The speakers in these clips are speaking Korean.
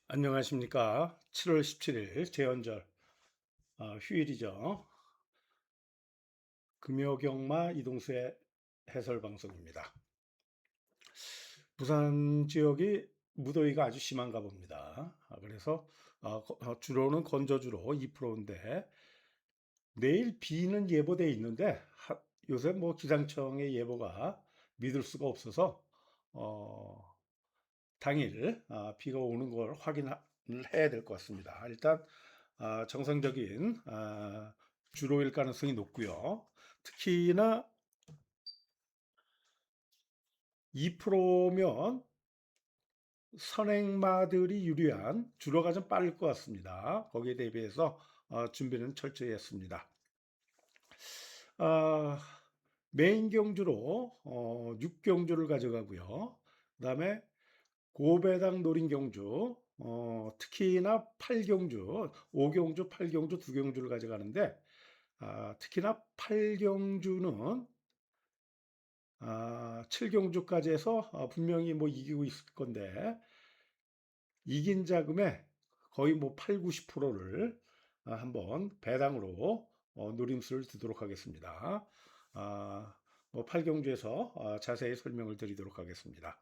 안녕하십니까. 7월 17일 제헌절 휴일이죠. 금요경마 이동수의 해설 방송입니다. 부산 지역이 무더위가 아주 심한가 봅니다. 그래서 주로는 건조주로 2%인데 내일 비는 예보돼 있는데 요새 뭐 기상청의 예보가 믿을 수가 없어서 어, 당일 비가 오는 걸 확인을 해야 될 것 같습니다. 일단 정상적인 주로일 가능성이 높고요. 특히나 2%면 선행마들이 유리한 주로가 좀 빠를 것 같습니다. 거기에 대비해서 준비는 철저히 했습니다. 아, 메인 경주로 6경주를 가져가고요. 그다음에 고배당 노린 경주, 특히나 8경주, 5경주, 8경주, 2경주를 가져가는데 특히나 8경주는 7경주까지 해서 분명히 뭐 이기고 있을 건데 이긴 자금의 거의 뭐 8, 90%를 한번 배당으로 노림수를 두도록 하겠습니다. 뭐 8경주에서 자세히 설명을 드리도록 하겠습니다.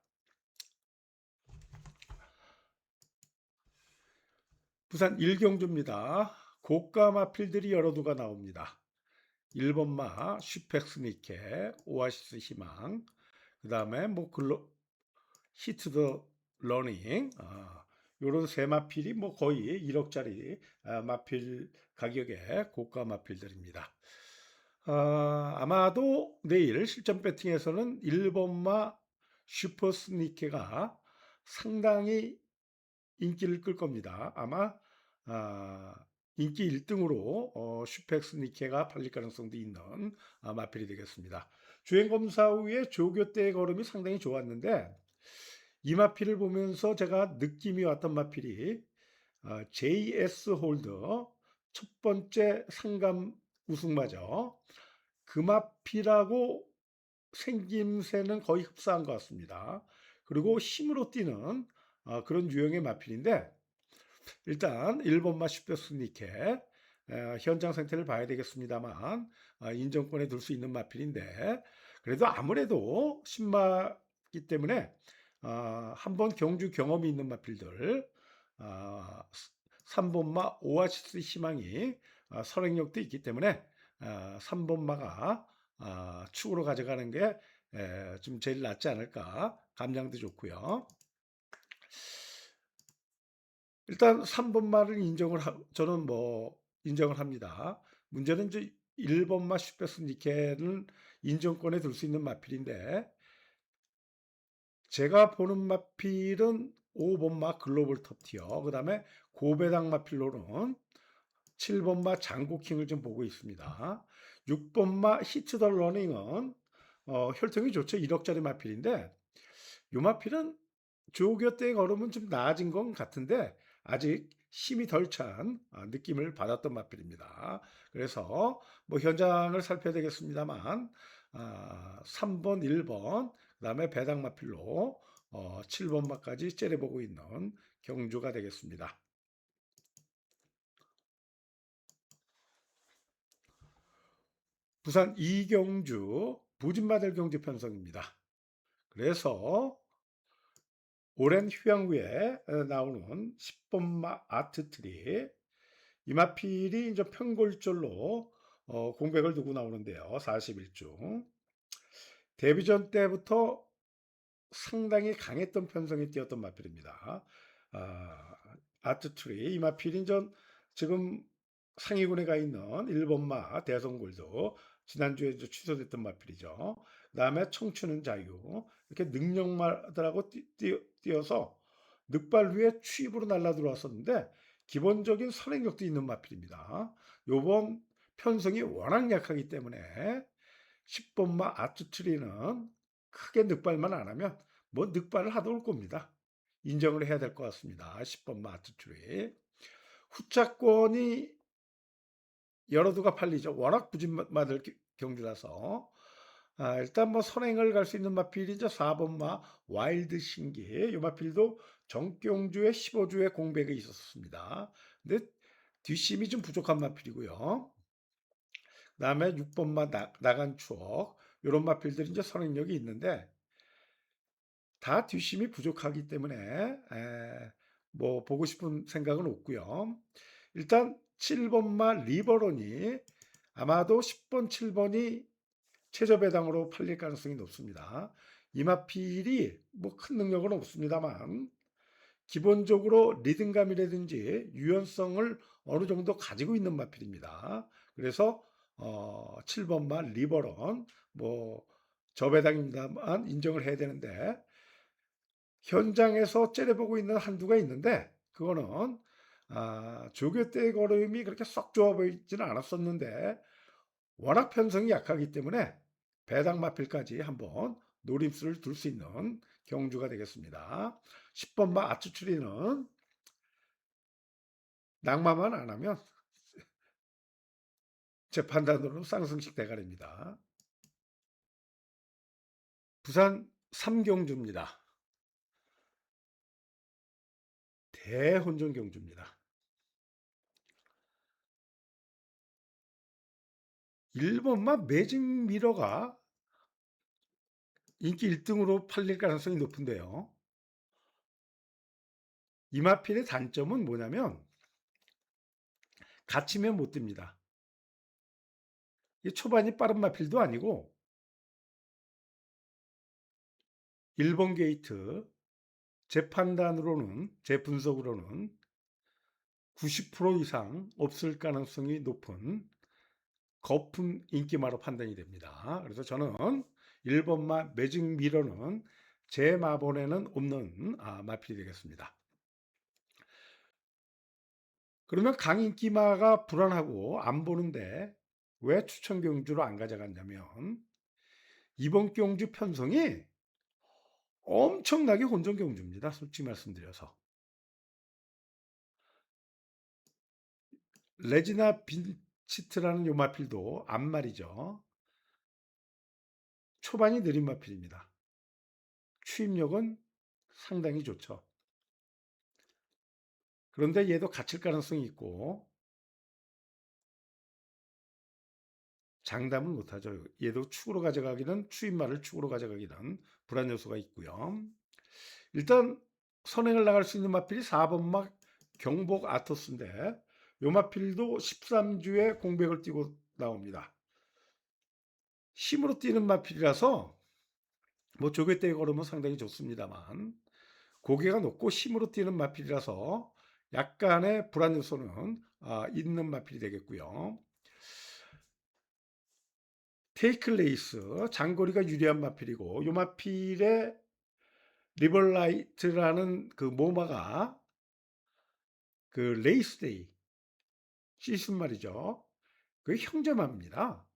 부산 1경주입니다. 고가 마필들이 여러 두가 나옵니다. 1번마 슈펙스 니케, 오아시스 희망, 그 다음에 뭐 히트 더 러닝, 요런 세 마필이 뭐 거의 1억짜리 마필 가격의 고가 마필들입니다. 아마도 내일 실전 배팅에서는 1번마 슈퍼스 니케가 상당히 인기를 끌 겁니다. 아마 아, 인기 1등으로 슈펙스 니케가 팔릴 가능성도 있는 마필이 되겠습니다. 주행 검사 후에 조교 때의 걸음이 상당히 좋았는데 이 마필을 보면서 제가 느낌이 왔던 마필이 JS 홀더 첫 번째 상감 우승마저 그 마필하고 생김새는 거의 흡사한 것 같습니다. 그리고 힘으로 뛰는 그런 유형의 마필인데 일단 1번마 슈퍼스니케 현장 상태를 봐야 되겠습니다만 인정권에 둘 수 있는 마필인데 그래도 아무래도 신마기 때문에 한번 경주 경험이 있는 마필들 3번마 오아시스 희망이 선행력도 있기 때문에 3번마가 축으로 가져가는 게 좀 제일 낫지 않을까. 감량도 좋고요. 일단 3번마를 저는 뭐 인정을 합니다. 문제는 이제 1번마 슈퍼스 니케는 인정권에 둘 수 있는 마필인데 제가 보는 마필은 5번마 글로벌 톱티어, 그 다음에 고배당 마필로는 7번마 장고킹을 좀 보고 있습니다. 6번마 히트 더 러닝은 혈통이 좋죠. 1억짜리 마필인데 요 마필은 조교 때 걸으면 좀 나아진 건 같은데 아직 힘이 덜 찬 느낌을 받았던 마필입니다. 그래서 뭐 현장을 살펴야 되겠습니다만 3번, 1번, 그다음에 배당 마필로 7번마까지 째려보고 있는 경주가 되겠습니다. 부산 이경주 부진마들 경주 편성입니다. 그래서 오랜 휴양 후에 나오는 10번마 아트트리 이마필이 이제 평골절로 공백을 두고 나오는데요. 41중. 데뷔전 때부터 상당히 강했던 편성이 뛰었던 마필입니다. 아, 아트트리 이마필이 전 지금 상위군에 가 있는 1번마 대성골도 지난주에 이제 취소됐던 마필이죠. 그다음에 청춘은 자유 이렇게 능력마들하고 뛰어서 늑발 위에 취입으로 날라 들어왔었는데 기본적인 선행력도 있는 마필입니다. 요번 편성이 워낙 약하기 때문에 10번마 아트트리는 크게 늑발만 안 하면 뭐 늑발을 하도 올 겁니다. 인정을 해야 될 것 같습니다. 10번마 아트트리. 후차권이 여러 두가 팔리죠. 워낙 부진마들 경주라서. 일단 뭐 선행을 갈 수 있는 마필이죠. 4번마 와일드 신기. 이 마필도 정경주의 15주의 공백이 있었습니다. 근데 뒷심이 좀 부족한 마필이고요. 그다음에 6번마 나간 추억 이런 마필들이 이제 선행력이 있는데 다 뒷심이 부족하기 때문에 뭐 보고 싶은 생각은 없고요. 일단 7번마 리버런이 아마도 10번, 7번이 최저 배당으로 팔릴 가능성이 높습니다. 이 마필이 뭐 큰 능력은 없습니다만 기본적으로 리듬감이라든지 유연성을 어느 정도 가지고 있는 마필입니다. 그래서 7번만 리버런 뭐 저배당입니다만 인정을 해야 되는데 현장에서 째려보고 있는 한두가 있는데 그거는 조교 때 걸음이 그렇게 썩 좋아 보이지는 않았었는데 워낙 편성이 약하기 때문에 배당 마필까지 한번 노림수를 둘 수 있는 경주가 되겠습니다. 10번마 아츠추리는 낙마만 안 하면 제 판단으로는 쌍승식 대가리입니다. 부산 3경주입니다. 대혼전 경주입니다. 1번마 매직 미러가 인기 1등으로 팔릴 가능성이 높은데요. 이 마필의 단점은 뭐냐면 갇히면 못 듭니다. 초반이 빠른 마필도 아니고 1번 게이트 제 판단으로는 제 분석으로는 90% 이상 없을 가능성이 높은 거품 인기마로 판단이 됩니다. 그래서 저는 1번마 매직 미러는 제 마본에는 없는 마필이 되겠습니다. 그러면 강인기마가 불안하고 안 보는데 왜 추천 경주로 안 가져갔냐면 이번 경주 편성이 엄청나게 혼전 경주입니다. 솔직히 말씀드려서. 레지나 빈치트라는 요 마필도 앞말이죠. 초반이 느린 마필입니다. 추입력은 상당히 좋죠. 그런데 얘도 갇힐 가능성이 있고 장담은 못하죠. 얘도 축으로 가져가기는 추입말을 축으로 가져가기는 불안 요소가 있고요. 일단 선행을 나갈 수 있는 마필이 4번막 경복 아토스인데 요 마필도 13주에 공백을 띄고 나옵니다. 힘으로 뛰는 마필이라서 뭐 조개떼에 걸으면 상당히 좋습니다만 고개가 높고 힘으로 뛰는 마필이라서 약간의 불안 요소는 있는 마필이 되겠고요. 테이크 레이스 장거리가 유리한 마필이고 이 마필의 리벌라이트라는 그 모마가 그 레이스데이 시즌 말이죠. 그 형제마입니다.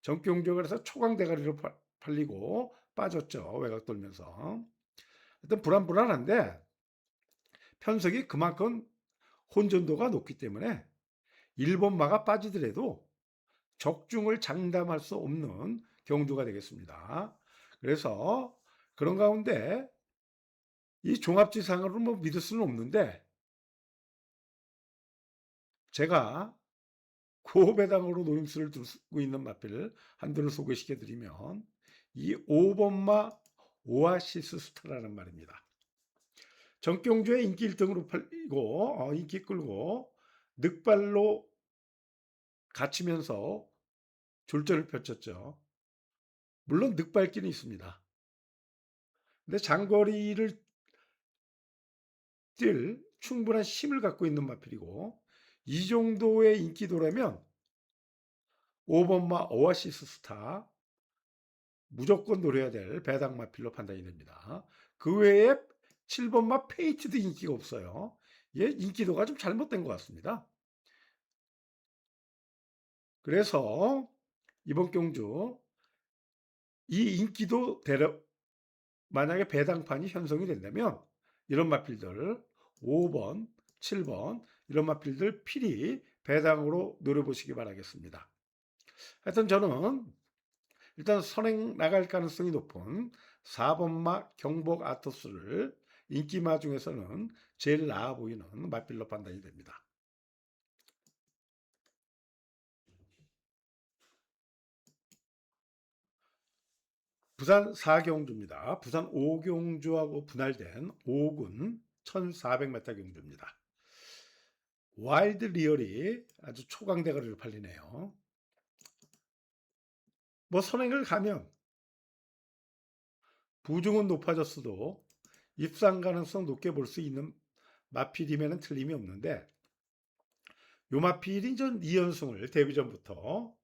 정경주가 그래서 초강 대가리로 팔리고 빠졌죠. 외곽 돌면서. 일단 불안불안한데 편석이 그만큼 혼전도가 높기 때문에 1번 마가 빠지더라도 적중을 장담할 수 없는 경주가 되겠습니다. 그래서 그런 가운데 이 종합지상으로 뭐 믿을 수는 없는데 제가 고배당으로 노림수를 두고 있는 마필 한두를 소개시켜 드리면 이 5번마 오아시스 스타라는 말입니다. 정경주의 인기 1등으로 팔리고 인기 끌고 늑발로 갇히면서 졸전을 펼쳤죠. 물론 늑발기는 있습니다. 근데 장거리를 뛸 충분한 힘을 갖고 있는 마필이고 이 정도의 인기도라면 5번마 오아시스 스타 무조건 노려야 될 배당 마필로 판단이 됩니다. 그 외에 7번마 페이트도 인기가 없어요. 얘 인기도가 좀 잘못된 것 같습니다. 그래서 이번 경주 이 인기도 만약에 배당판이 형성이 된다면 이런 마필들 5번, 7번 이런 마필들 필히 배당으로 노려보시기 바라겠습니다. 하여튼 저는 일단 선행 나갈 가능성이 높은 4번마 경복 아토스를 인기마 중에서는 제일 나아 보이는 맞빌로 판단이 됩니다. 부산 4경주입니다. 부산 5경주하고 분할된 5군 1400m 경주입니다. 와일드 리얼이 아주 초강대가리로 팔리네요. 뭐 선행을 가면 부중은 높아졌어도 입상 가능성 높게 볼 수 있는 마필임에는 틀림이 없는데, 요 마필이 전 2연승을 데뷔전부터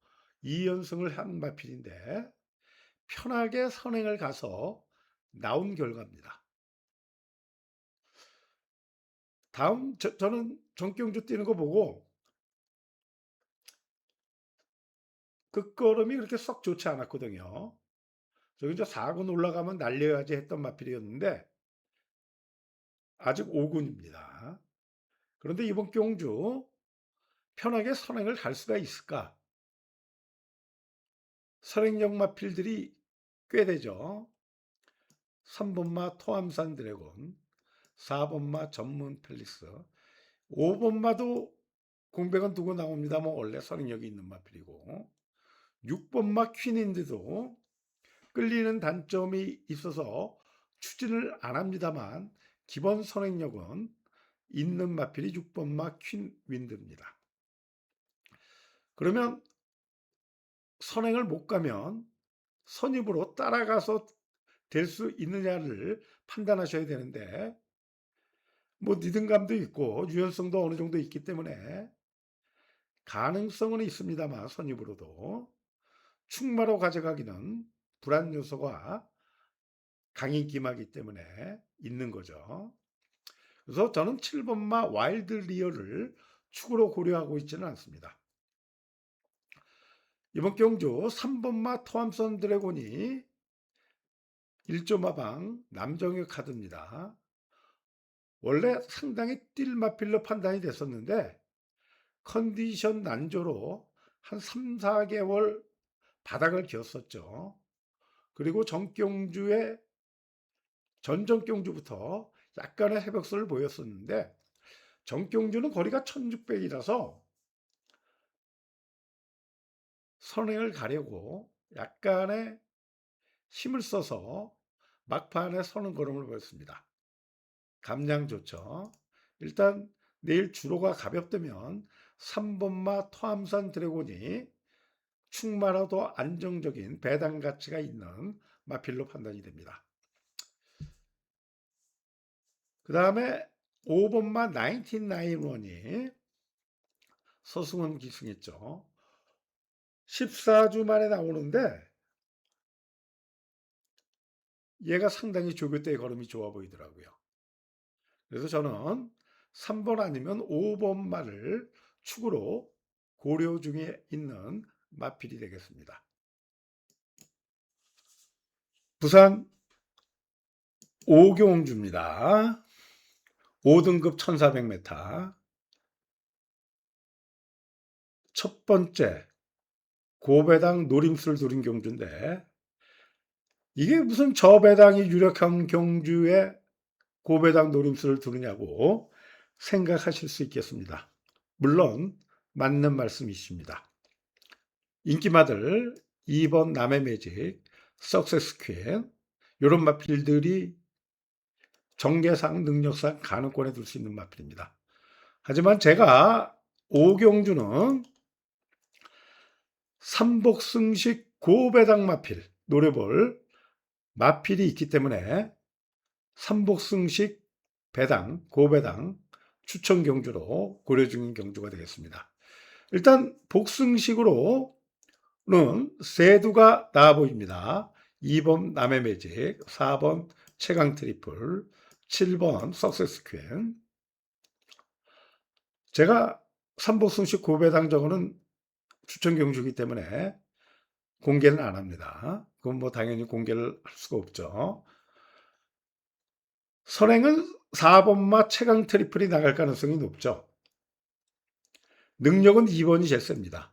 2연승을 한 마필인데 편하게 선행을 가서 나온 결과입니다. 다음 저는 정경주 뛰는 거 보고 끝걸음이 그렇게 썩 좋지 않았거든요. 저기 이제 4군 올라가면 날려야지 했던 마필이었는데 아직 5군입니다. 그런데 이번 경주 편하게 선행을 갈 수가 있을까? 선행력 마필들이 꽤 되죠. 3번마 토암산 드래곤, 4번마 전문 팰리스, 5번마도 공백은 두고 나옵니다. 뭐 원래 선행력이 있는 마필이고, 6번마 퀸인데도 끌리는 단점이 있어서 추진을 안 합니다만 기본 선행력은 있는 마필이 6번마 퀸윈드입니다. 그러면 선행을 못 가면 선입으로 따라가서 될 수 있느냐를 판단하셔야 되는데, 뭐 리듬감도 있고 유연성도 어느 정도 있기 때문에 가능성은 있습니다만 선입으로도 충마로 가져가기는 불안 요소가 강인 기마기 때문에 있는 거죠. 그래서 저는 7번마 와일드 리얼을 축으로 고려하고 있지는 않습니다. 이번 경주 3번마 토암선 드래곤이 1조마방 남정혁 카드입니다. 원래 상당히 뛸 마필로 판단이 됐었는데 컨디션 난조로 한 3, 4개월 바닥을 기었었죠. 그리고 전경주의 전전경주부터 약간의 회복세를 보였었는데 전경주는 거리가 1600이라서 선행을 가려고 약간의 힘을 써서 막판에 서는 걸음을 보였습니다. 감량 좋죠. 일단 내일 주로가 가볍다면 3번마 토암산 드래곤이 충마라도 안정적인 배당 가치가 있는 마필로 판단이 됩니다. 그 다음에 5번마 1991이 서승원 기승했죠. 14주 만에 나오는데 얘가 상당히 조교 때 걸음이 좋아 보이더라고요. 그래서 저는 3번 아니면 5번마를 축으로 고려 중에 있는 마필이 되겠습니다. 부산 5경주입니다. 5등급 1400m. 첫 번째 고배당 노림수를 두른 경주인데 이게 무슨 저배당이 유력한 경주에 고배당 노림수를 두느냐고 생각하실 수 있겠습니다. 물론 맞는 말씀이십니다. 인기마들 2번 남의 매직, 석세스 퀸 이런 마필들이 정계상 능력상 가능권에 둘 수 있는 마필입니다. 하지만 제가 5경주는 삼복승식 고배당 마필 노려볼 마필이 있기 때문에 삼복승식 배당 고배당 추천 경주로 고려 중인 경주가 되겠습니다. 일단 복승식으로는 세두가 나아 보입니다. 2번 남의 매직, 4번 최강 트리플, 7번 석세스 퀸. 제가 삼복승식 고배당 저거는 추천 경주이기 때문에 공개는 안 합니다. 그건 뭐 당연히 공개를 할 수가 없죠. 선행은 4번마 최강 트리플이 나갈 가능성이 높죠. 능력은 2번이 제일 셉니다.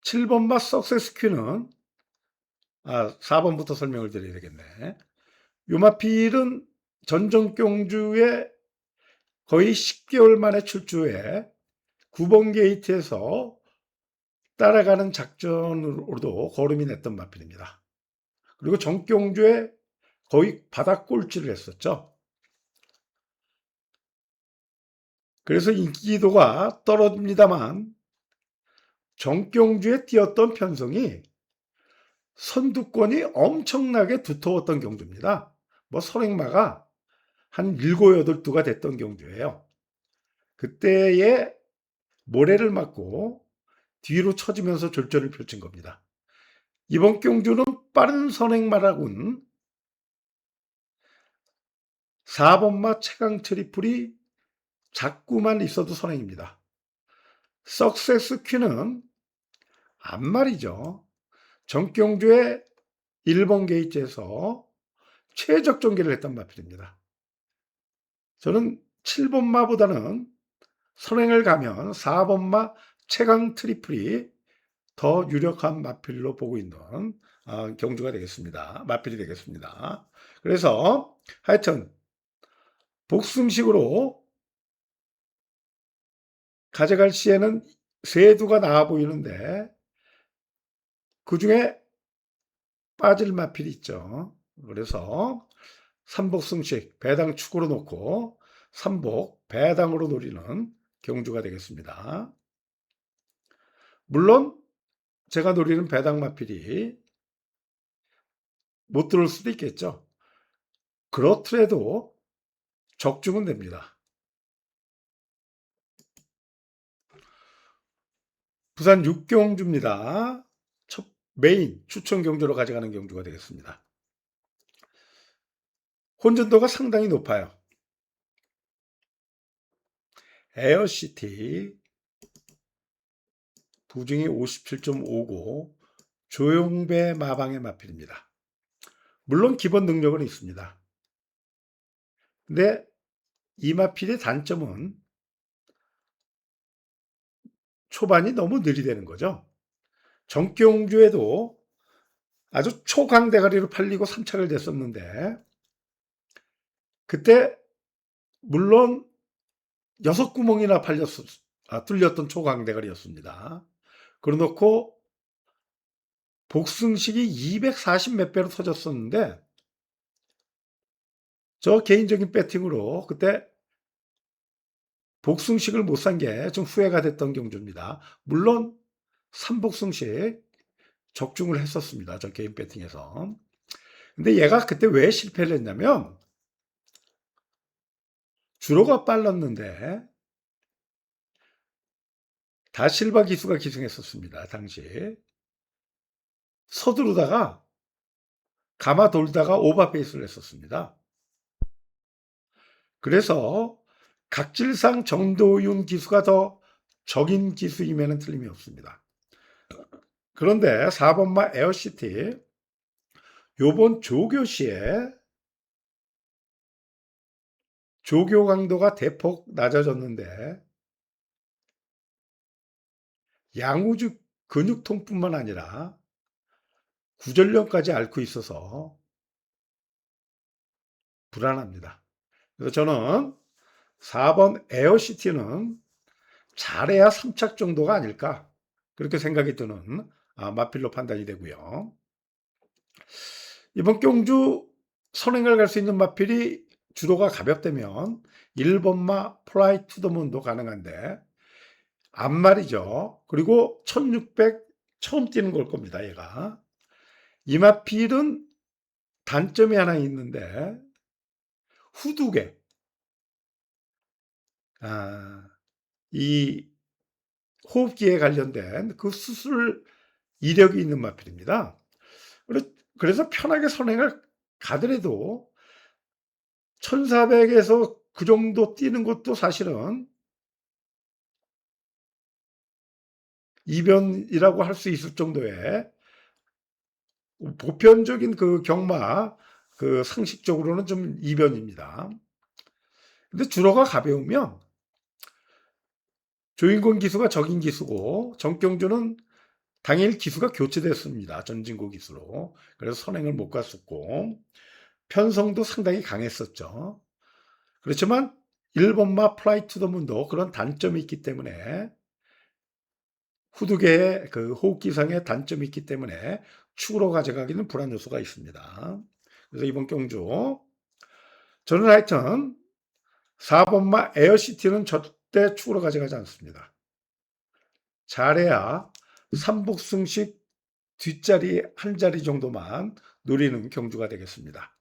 7번마 석세스 큐는 4번부터 설명을 드려야 되겠네. 요마필은 전정경주에 거의 10개월 만에 출주해 9번 게이트에서 따라가는 작전으로도 거름이 냈던 마필입니다. 그리고 정경주에 거의 바닥 꼴찌를 했었죠. 그래서 인기도가 떨어집니다만 정경주에 뛰었던 편성이 선두권이 엄청나게 두터웠던 경주입니다. 뭐 선행마가 한 7, 8두가 됐던 경주예요. 그때에 모래를 맞고 뒤로 처지면서 졸전을 펼친 겁니다. 이번 경주는 빠른 선행마라군 4번마 최강 트리플이 자꾸만 있어도 선행입니다. 석세스 퀸은 앞말이죠. 정경주의 1번 게이트에서 최적 전개를 했던 마필입니다. 저는 7번마보다는 선행을 가면 4번마 최강 트리플이 더 유력한 마필로 보고 있는 경주가 되겠습니다. 마필이 되겠습니다. 그래서 하여튼 복승식으로 가져갈 시에는 세 두가 나아 보이는데 그 중에 빠질 마필이 있죠. 그래서 삼복승식 배당 축으로 놓고 삼복 배당으로 노리는 경주가 되겠습니다. 물론 제가 노리는 배당 마필이 못 들어올 수도 있겠죠. 그렇더라도 적중은 됩니다. 부산 6경주입니다. 첫 메인 추천 경주로 가져가는 경주가 되겠습니다. 혼전도가 상당히 높아요. 에어시티 부중이 57.59 조용배 마방의 마필입니다. 물론 기본 능력은 있습니다. 근데 이 마필의 단점은 초반이 너무 느리다는 거죠. 정경주에도 아주 초강대가리로 팔리고 3차를 됐었는데 그때 물론 6구멍이나 뚫렸던 초강대가리였습니다. 그러놓고 복승식이 240 몇 배로 터졌었는데 저 개인적인 배팅으로 그때 복승식을 못 산 게 좀 후회가 됐던 경주입니다. 물론 3복승식 적중을 했었습니다. 저 개인 배팅에서. 근데 얘가 그때 왜 실패를 했냐면 주로가 빨랐는데 다실바 기수가 기승했었습니다. 당시 서두르다가 감아 돌다가 오버페이스를 했었습니다. 그래서 각질상 정도윤 기수가 더 적인 기수임에는 틀림이 없습니다. 그런데 4번마 에어시티 요번 조교시에 조교 강도가 대폭 낮아졌는데 양우주 근육통뿐만 아니라 구전령까지 앓고 있어서 불안합니다. 그래서 저는 4번 에어시티는 잘해야 3착 정도가 아닐까 그렇게 생각이 드는 마필로 판단이 되고요. 이번 경주 선행을 갈 수 있는 마필이 주로가 가볍다면 1번마 플라이 투 더 문도 가능한데 앞말이죠. 그리고 1600 처음 뛰는 걸 겁니다. 얘가. 이 마필은 단점이 하나 있는데 후두개 이 호흡기에 관련된 그 수술 이력이 있는 마필입니다. 그래서 편하게 선행을 가더라도 1400에서 그 정도 뛰는 것도 사실은 이변이라고 할 수 있을 정도의 보편적인 그 경마 그 상식적으로는 좀 이변입니다. 근데 주로가 가벼우면 조인권 기수가 적인 기수고 정경주는 당일 기수가 교체됐습니다. 전진고 기수로. 그래서 선행을 못 갔었고 편성도 상당히 강했었죠. 그렇지만 1번마 플라이 투 더 문도 그런 단점이 있기 때문에 후두개의 그 호흡기상의 단점이 있기 때문에 축으로 가져가기는 불안 요소가 있습니다. 그래서 이번 경주 저는 하여튼 4번마 에어시티는 절대 축으로 가져가지 않습니다. 잘해야 삼복승식 뒷자리 한 자리 정도만 노리는 경주가 되겠습니다.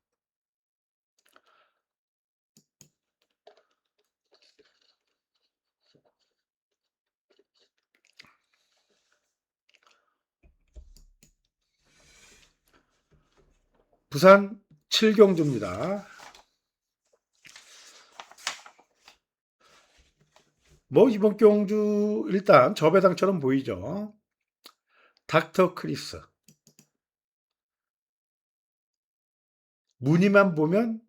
부산 7경주입니다. 뭐 이번 경주 일단 저배당처럼 보이죠. 닥터 크리스. 무늬만 보면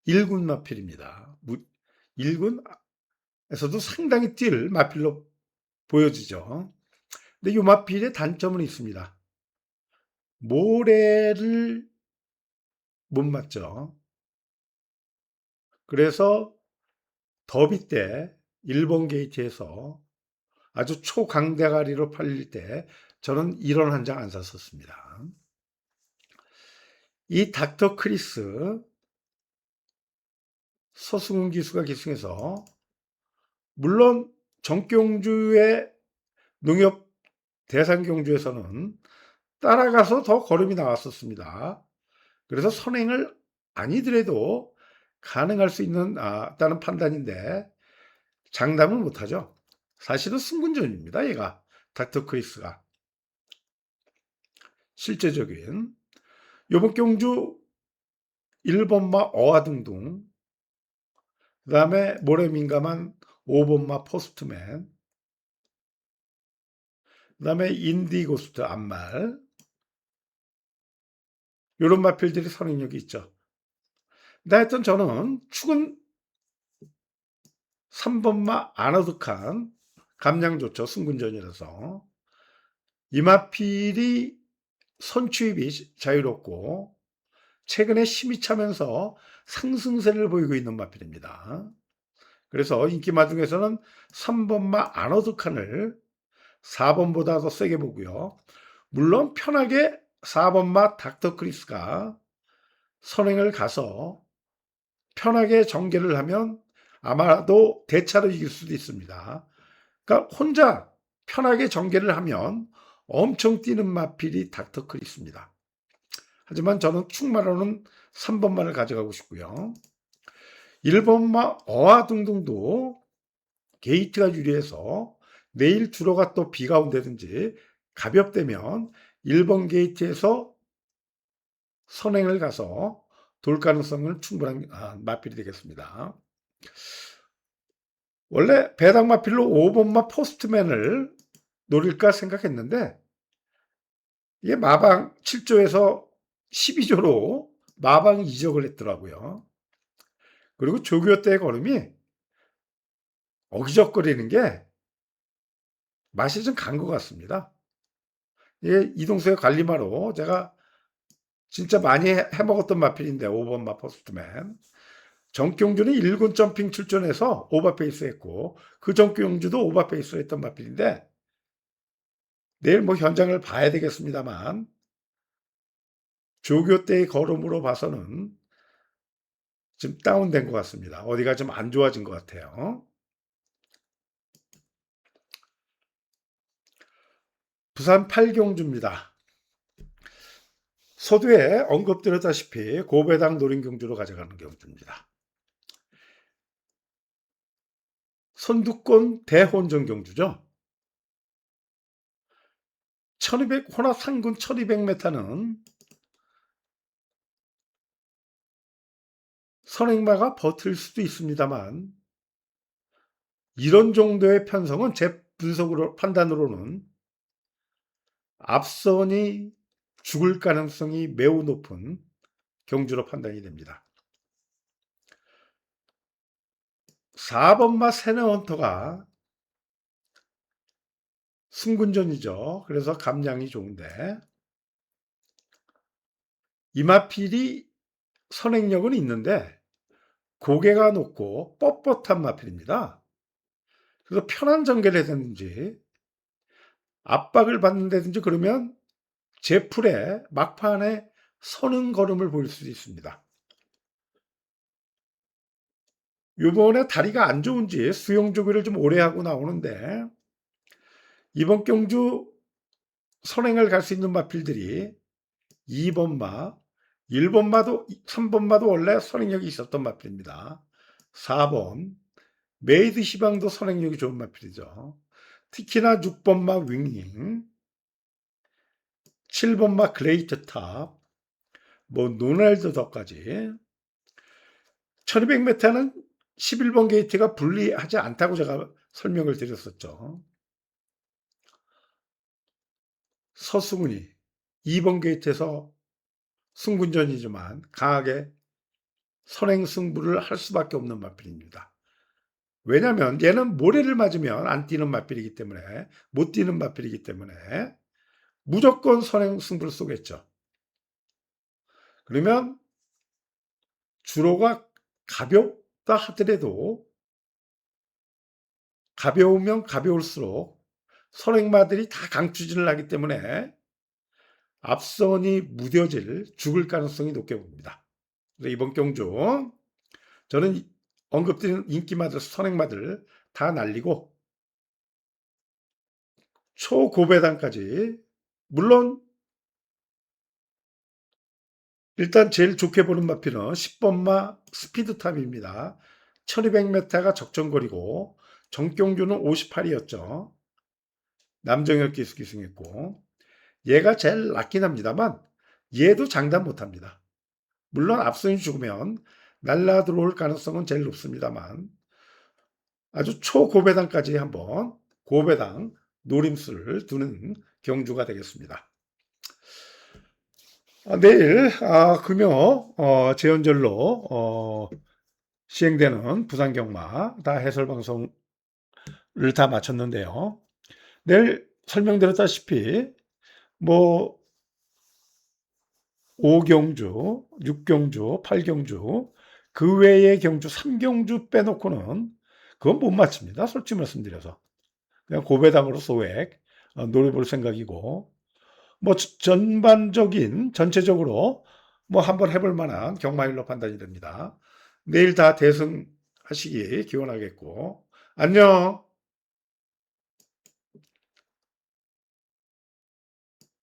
1군 마필입니다. 1군에서도 상당히 뛸 마필로 보여지죠. 근데 이 마필의 단점은 있습니다. 모래를 못 맞죠. 그래서 더비 때 일본 게이트에서 아주 초강대가리로 팔릴 때 저는 이런 한 장 안 샀었습니다. 이 닥터 크리스 서승훈 기수가 기승해서 물론 정경주의 농협 대상경주에서는 따라가서 더 걸음이 나왔었습니다. 그래서 선행을 아니더라도 가능할 수 있다는 판단인데 장담은 못하죠. 사실은 승군전입니다. 얘가 닥터 크리스가 실제적인 요번 경주 1번마 어하둥둥, 그 다음에 모래 민감한 5번마 포스트맨, 그 다음에 인디고스트 암말, 이런 마필들이 선행력이 있죠. 근데 하여튼 저는 축은 3번마 아너드칸, 감량 좋죠. 승군전이라서. 이 마필이 선취입이 자유롭고 최근에 힘이 차면서 상승세를 보이고 있는 마필입니다. 그래서 인기마 중에서는 3번마 아너드칸을 4번보다 더 세게 보고요. 물론 편하게 4번마 닥터 크리스가 선행을 가서 편하게 전개를 하면 아마도 대차로 이길 수도 있습니다. 그러니까 혼자 편하게 전개를 하면 엄청 뛰는 마필이 닥터 크리스입니다. 하지만 저는 축마로는 3번마를 가져가고 싶고요. 1번마 어하둥둥도 게이트가 유리해서 내일 주로가 또 비가 온다든지 가볍다면 1번 게이트에서 선행을 가서 돌 가능성은 충분한 마필이 되겠습니다. 원래 배당 마필로 5번마 포스트맨을 노릴까 생각했는데 이게 마방 7조에서 12조로 마방 이적을 했더라고요. 그리고 조교 때의 걸음이 어기적거리는 게 맛이 좀 간 것 같습니다. 예, 이동수의 관리마로 제가 진짜 많이 해먹었던 마필인데 5번 마포스트맨. 정경주는 1군 점핑 출전해서 오버페이스 했고 그 정경주도 오버페이스 했던 마필인데 내일 뭐 현장을 봐야 되겠습니다만 조교 때의 걸음으로 봐서는 좀 다운된 것 같습니다. 어디가 좀 안 좋아진 것 같아요. 부산 8경주입니다. 서두에 언급드렸다시피 고배당 노린경주로 가져가는 경주입니다. 선두권 대혼전 경주죠. 1200 혼합 상군 1200m는 선행마가 버틸 수도 있습니다만 이런 정도의 편성은 제 판단으로는 앞선이 죽을 가능성이 매우 높은 경주로 판단이 됩니다. 4번마 세네헌터가 승군전이죠. 그래서 감량이 좋은데 이마필이 선행력은 있는데 고개가 높고 뻣뻣한 마필입니다. 그래서 편한 전개를 해든지 압박을 받는다든지 그러면 제풀에 막판에 서는 걸음을 보일 수도 있습니다. 요번에 다리가 안 좋은지 수영 조기를 좀 오래 하고 나오는데 이번 경주 선행을 갈 수 있는 마필들이 2번마, 1번마도 3번마도 원래 선행력이 있었던 마필입니다. 4번 메이드 시방도 선행력이 좋은 마필이죠. 특히나 6번마 윙잉, 7번마 그레이트 탑, 뭐 노날드 덕까지 1200m는 11번 게이트가 불리하지 않다고 제가 설명을 드렸었죠. 서승훈이 2번 게이트에서 승군전이지만 강하게 선행 승부를 할 수밖에 없는 마필입니다. 왜냐하면 얘는 모래를 맞으면 안 뛰는 마필이기 때문에, 못 뛰는 마필이기 때문에 무조건 선행 승부를 쏘겠죠. 그러면 주로가 가볍다 하더라도 가벼우면 가벼울수록 선행마들이 다 강추진을 하기 때문에 앞선이 무뎌질 죽을 가능성이 높게 봅니다. 그래서 이번 경주 저는 언급드린 인기마들, 선행마들 다 날리고 초고배당까지, 물론 일단 제일 좋게 보는 마필은 10번마 스피드탑입니다. 1200m가 적정거리고 정경주는 58이었죠. 남정혁 기수 기승했고 얘가 제일 낫긴 합니다만 얘도 장담 못합니다. 물론 앞선이 죽으면 날라 들어올 가능성은 제일 높습니다만 아주 초고배당까지 한번 고배당 노림수를 두는 경주가 되겠습니다. 내일 금요 제헌절로 시행되는 부산경마 다 해설방송을 다 마쳤는데요. 내일 설명드렸다시피 뭐 5경주, 6경주, 8경주 그 외의 경주 3경주 빼놓고는 그건 못 맞춥니다. 솔직히 말씀드려서. 그냥 고배당으로 소액 노려볼 생각이고 뭐 전체적으로 뭐 한번 해볼 만한 경마일로 판단이 됩니다. 내일 다 대승하시기 기원하겠고 안녕.